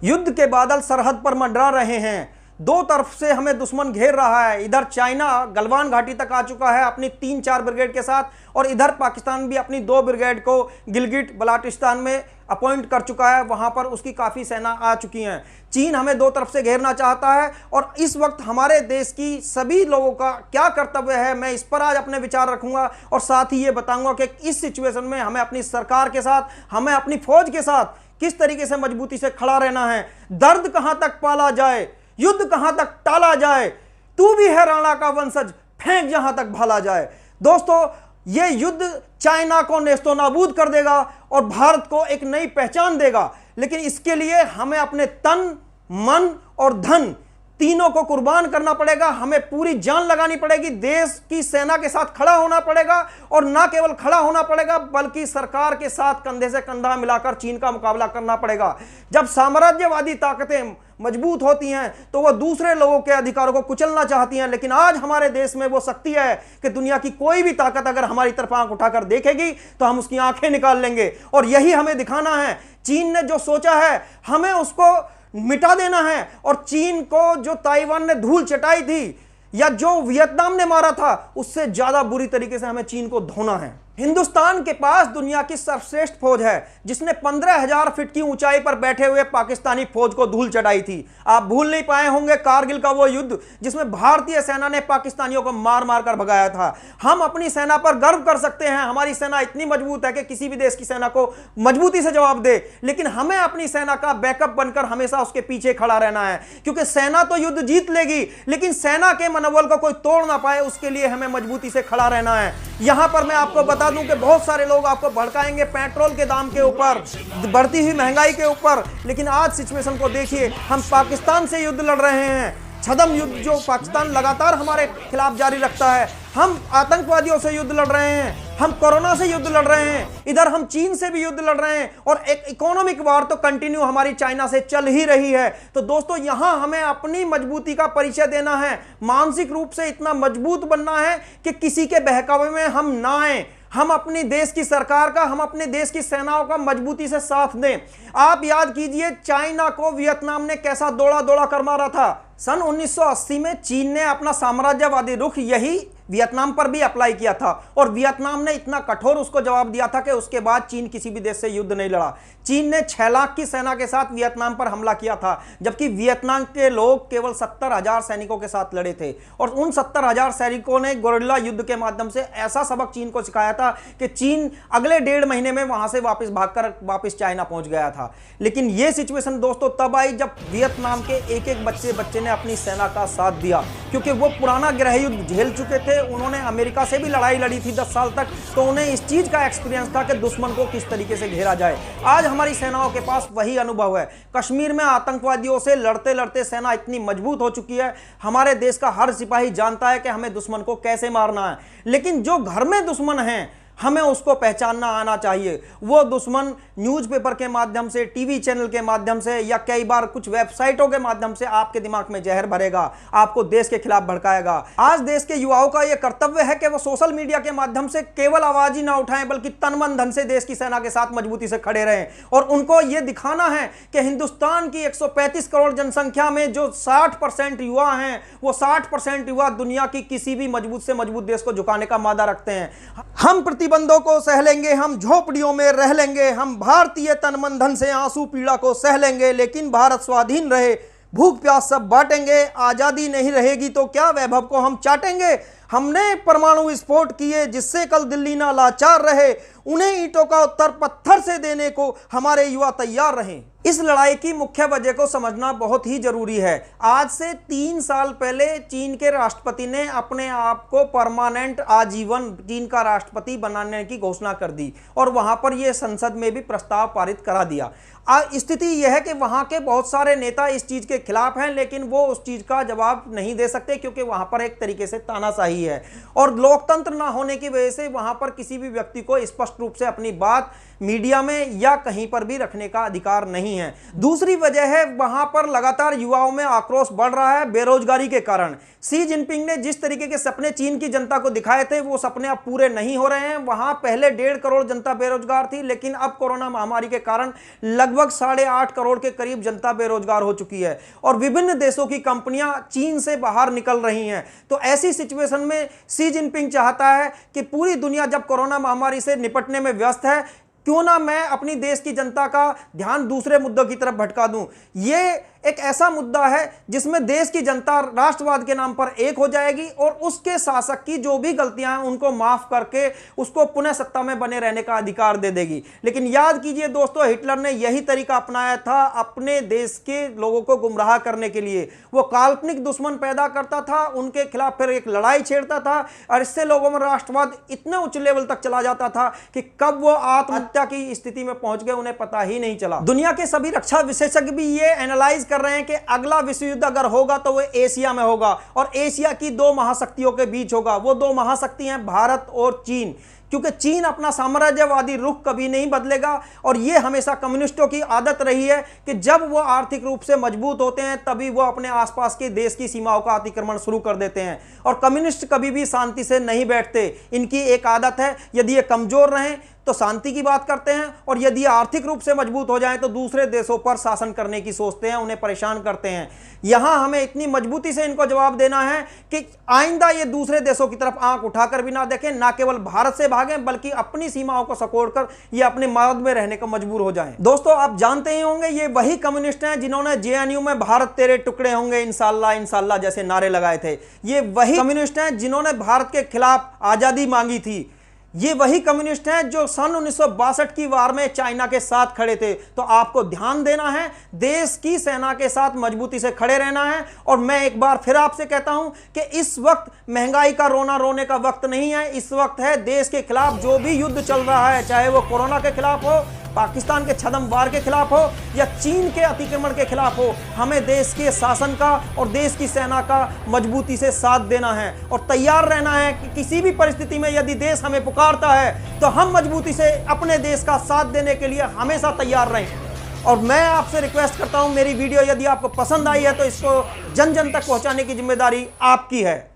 युद्ध के बादल सरहद पर मंडरा रहे हैं। दो तरफ से हमें दुश्मन घेर रहा है। इधर चाइना गलवान घाटी तक आ चुका है अपनी 3-4 ब्रिगेड के साथ, और इधर पाकिस्तान भी अपनी 2 ब्रिगेड को गिलगिट बल्टिस्तान में अपॉइंट कर चुका है। वहां पर उसकी काफी सेना आ चुकी है। चीन हमें दो तरफ से घेरना चाहता है, और इस वक्त हमारे देश की सभी लोगों का क्या कर्तव्य है, मैं इस पर आज अपने विचार रखूंगा। और साथ ही ये बताऊंगा कि इस सिचुएशन में हमें अपनी सरकार के साथ, हमें अपनी फौज के साथ किस तरीके से मजबूती से खड़ा रहना है। दर्द कहां तक पाला जाए, युद्ध कहां तक टाला जाए, तू भी है राणा का वंशज, फेंक जहां तक भाला जाए। दोस्तों, यह युद्ध चाइना को नेस्तो नाबूद कर देगा और भारत को एक नई पहचान देगा, लेकिन इसके लिए हमें अपने तन, मन और धन तीनों को कुर्बान करना पड़ेगा। हमें पूरी जान लगानी पड़ेगी, देश की सेना के साथ खड़ा होना पड़ेगा, और ना केवल खड़ा होना पड़ेगा बल्कि सरकार के साथ कंधे से कंधा मिलाकर चीन का मुकाबला करना पड़ेगा। जब साम्राज्यवादी ताकतें मजबूत होती हैं तो वह दूसरे लोगों के अधिकारों को कुचलना चाहती हैं, लेकिन आज हमारे देश में वो शक्ति है कि दुनिया की कोई भी ताकत अगर हमारी तरफ आंख उठाकर देखेगी तो हम उसकी आंखें निकाल लेंगे, और यही हमें दिखाना है। चीन ने जो सोचा है हमें उसको मिटा देना है, और चीन को जो ताइवान ने धूल चटाई थी या जो वियतनाम ने मारा था, उससे ज्यादा बुरी तरीके से हमें चीन को धोना है। हिंदुस्तान के पास दुनिया की सर्वश्रेष्ठ फौज है जिसने 15,000 फीट की ऊंचाई पर बैठे हुए पाकिस्तानी फौज को धूल चटाई थी। आप भूल नहीं पाए होंगे कारगिल का वो युद्ध जिसमें भारतीय सेना ने पाकिस्तानियों को मार मार कर भगाया था। हम अपनी सेना पर गर्व कर सकते हैं। हमारी सेना इतनी मजबूत है कि किसी भी देश की सेना को मजबूती से जवाब दे, लेकिन हमें अपनी सेना का बैकअप बनकर हमेशा उसके पीछे खड़ा रहना है, क्योंकि सेना तो युद्ध जीत लेगी, लेकिन सेना के मनोबल को कोई तोड़ ना पाए उसके लिए हमें मजबूती से खड़ा रहना है। यहां पर मैं आपको बता दूं कि बहुत सारे लोग आपको भड़काएंगे पेट्रोल के दाम के ऊपर, बढ़ती हुई महंगाई के ऊपर, लेकिन आज सिचुएशन को देखिए। हम पाकिस्तान से युद्ध लड़ रहे हैं, छद्म युद्ध जो पाकिस्तान लगातार हमारे खिलाफ जारी रखता है। हम आतंकवादियों से युद्ध लड़ रहे हैं, हम कोरोना से युद्ध लड़ रहे हैं, इधर हम चीन से भी युद्ध लड़ रहे हैं, और एक इकोनॉमिक वार तो कंटिन्यू हमारी चाइना से चल ही रही है। तो दोस्तों, यहां हमें अपनी मजबूती का परिचय देना है, मानसिक रूप से इतना मजबूत बनना है कि किसी के बहकावे में हम ना आए। हम अपने देश की सरकार का, हम अपने देश की सेनाओं का मजबूती से साथ दें। आप याद कीजिए चाइना को वियतनाम ने कैसा दौड़ा दौड़ा कर मारा था। सन 1980 में चीन ने अपना साम्राज्यवादी रुख यही वियतनाम पर भी अप्लाई किया था, और वियतनाम ने इतना कठोर उसको जवाब दिया था कि उसके बाद चीन किसी भी देश से युद्ध नहीं लड़ा। चीन ने 6 लाख की सेना के साथ वियतनाम पर हमला किया था, जबकि वियतनाम के लोग केवल 70,000 सैनिकों के साथ लड़े थे, और उन 70,000 सैनिकों ने गोरिल्ला युद्ध के माध्यम से ऐसा सबक चीन को सिखाया था कि चीन अगले 1.5 महीने में वहां से वापस भागकर वापस चाइना पहुंच गया था। लेकिन यह सिचुएशन दोस्तों तब आई जब वियतनाम के एक-एक बच्चे ने अपनी सेना का साथ दिया, क्योंकि वो पुराना गृह युद्ध झेल चुके थे। उन्होंने अमेरिका से भी लड़ाई लड़ी थी 10 साल तक, तो उन्हें इस चीज का एक्सपीरियंस था कि दुश्मन को किस तरीके से घेरा जाए। आज हमारी सेनाओं के पास वही अनुभव है। कश्मीर में आतंकवादियों से लड़ते लड़ते सेना इतनी मजबूत हो चुकी है, हमारे देश का हर सिपाही जानता है कि हमें दुश्मन को कैसे मारना है। लेकिन जो घर में दुश्मन है हमें उसको पहचानना आना चाहिए। वो दुश्मन न्यूज़पेपर के माध्यम से, टीवी चैनल के माध्यम से, या कई बार कुछ वेबसाइटों के माध्यम से आपके दिमाग में जहर भरेगा, आपको देश के खिलाफ भड़काएगा। आज देश के युवाओं का यह कर्तव्य है कि वो सोशल मीडिया के माध्यम से केवल आवाज ही ना उठाएं, बल्कि तन मन धन से देश की सेना के साथ मजबूती से खड़े रहें। और उनको यह दिखाना है कि हिंदुस्तान की 135 करोड़ जनसंख्या में जो 60% युवा हैं, वो 60% युवा दुनिया की किसी भी मजबूत से मजबूत देश को झुकाने का मादा रखते हैं। हम प्रतिबंधों को सह लेंगे, हम झोपड़ियों में रह लेंगे, हम भारतीय तन मन धन से आंसू पीड़ा को सह लेंगे, लेकिन भारत स्वाधीन रहे, भूख प्यास सब बांटेंगे। आजादी नहीं रहेगी तो क्या वैभव को हम चाटेंगे। हमने परमाणु विस्फोट किए जिससे कल दिल्ली ना लाचार रहे, उन्हें ईंटों का उत्तर पत्थर से देने को हमारे युवा तैयार रहें। इस लड़ाई की मुख्य वजह को समझना बहुत ही जरूरी है। आज से 3 साल पहले चीन के राष्ट्रपति ने अपने आप को परमानेंट आजीवन चीन का राष्ट्रपति बनाने की घोषणा कर दी, और वहां पर यह संसद में भी प्रस्ताव पारित करा दिया। स्थिति यह है कि वहां के बहुत सारे नेता इस चीज के खिलाफ हैं, लेकिन वो उस चीज का जवाब नहीं दे सकते, क्योंकि वहां पर एक तरीके से तानाशाही है, और लोकतंत्र ना होने की वजह से वहां पर किसी भी व्यक्ति को स्पष्ट रूप से अपनी बात मीडिया में या कहीं पर भी रखने का अधिकार नहीं है। दूसरी वजह है, वहां पर लगातार युवाओं में आक्रोश बढ़ रहा है बेरोजगारी के कारण। शी जिनपिंग ने जिस तरीके के सपने चीन की जनता को दिखाए थे, वो सपने अब पूरे नहीं हो रहे हैं। वहां पहले 1.5 करोड़ जनता बेरोजगार थी, लेकिन अब कोरोना महामारी के कारण लगभग 8.5 करोड़ के करीब जनता बेरोजगार हो चुकी है और विभिन्न देशों की कंपनियां चीन से बाहर निकल रही हैं। तो ऐसी सिचुएशन में शी जिनपिंग चाहता है कि पूरी दुनिया जब कोरोना महामारी से निपटने में व्यस्त है, क्यों ना मैं अपनी देश की जनता का ध्यान दूसरे मुद्दों की तरफ भटका दूं। यह एक ऐसा मुद्दा है जिसमें देश की जनता राष्ट्रवाद के नाम पर एक हो जाएगी और उसके शासक की जो भी गलतियां हैं उनको माफ करके उसको पुनः सत्ता में बने रहने का अधिकार दे देगी। लेकिन याद कीजिए दोस्तों, हिटलर ने यही तरीका अपनाया था अपने देश के लोगों को गुमराह करने के लिए। वो काल्पनिक दुश्मन पैदा करता था, उनके खिलाफ फिर एक लड़ाई छेड़ता था और इससे लोगों में राष्ट्रवाद इतने उच्च लेवल तक चला जाता था कि कब वो आत्महत्या की स्थिति में पहुंच गए उन्हें पता ही नहीं चला। दुनिया के सभी रक्षा विशेषज्ञ भी ये एनालाइज कर रहे हैं कि अगला विश्व युद्ध अगर होगा तो वो एशिया में होगा और एशिया की 2 महाशक्तियों के बीच होगा। वो 2 महाशक्ति हैं भारत और चीन, क्योंकि चीन अपना साम्राज्यवादी रुख कभी नहीं बदलेगा और ये हमेशा कम्युनिस्टों की आदत रही है कि जब वो आर्थिक रूप से मजबूत होते हैं तभी वो अपने आसपास के देश की सीमाओं का अतिक्रमण शुरू कर देते हैं। और कम्युनिस्ट कभी भी शांति से नहीं बैठते। इनकी एक आदत है, यदि ये कमजोर रहें तो शांति की बात करते हैं और यदि आर्थिक रूप से मजबूत हो जाएं तो दूसरे देशों पर शासन करने की सोचते हैं, उन्हें परेशान करते हैं। यहां हमें इतनी मजबूती से इनको जवाब देना है कि आइंदा ये दूसरे देशों की तरफ आंख उठाकर भी ना देखें, ना केवल भारत से भागें बल्कि अपनी सीमाओं को सकोड़कर ये अपने मर्द में रहने को मजबूर हो जाएं। दोस्तों, आप जानते ही होंगे ये वही कम्युनिस्ट हैं जिन्होंने जेएनयू में भारत तेरे टुकड़े होंगे इंशाल्लाह इंशाल्लाह जैसे नारे लगाए थे। ये वही कम्युनिस्ट हैं जिन्होंने भारत के खिलाफ आजादी मांगी थी। ये वही कम्युनिस्ट हैं जो सन 1962 की वार में चाइना के साथ खड़े थे। तो आपको ध्यान देना है, देश की सेना के साथ मजबूती से खड़े रहना है। और मैं एक बार फिर आपसे कहता हूं कि इस वक्त महंगाई का रोना रोने का वक्त नहीं है। इस वक्त है देश के खिलाफ जो भी युद्ध चल रहा है, चाहे वो कोरोना के खिलाफ हो, पाकिस्तान के छद्म वार के खिलाफ हो या चीन के अतिक्रमण के खिलाफ हो, हमें देश के शासन का और देश की सेना का मजबूती से साथ देना है और तैयार रहना है कि किसी भी परिस्थिति में यदि देश हमें पुकारता है तो हम मजबूती से अपने देश का साथ देने के लिए हमेशा तैयार रहें। और मैं आपसे रिक्वेस्ट करता हूं, मेरी वीडियो यदि आपको पसंद आई है तो इसको जन जन तक पहुंचाने की जिम्मेदारी आपकी है।